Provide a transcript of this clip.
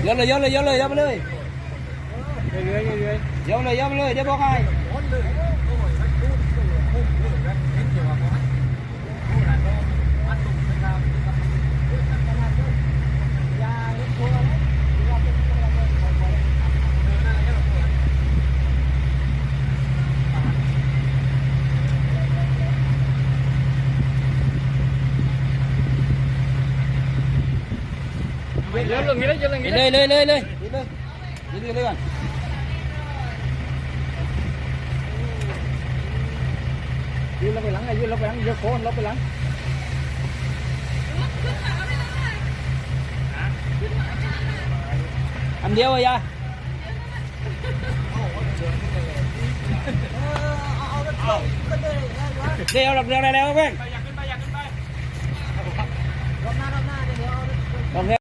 vôเลยvôเลยvôเลยvôเลย เรื่อยๆเรื่อย vôเลยvôเลยเดี๋ยวบอกให้ๆเยอะลงนี้เลยเยอะลงนี้ เลยเลยเลยเลยđi lênก่อนยืนลงไปหลังไงยืนลงไปหลังเยอะโคนลงไปหลัง anh điêu rồi ra đeo đập đeo đeo đeo quen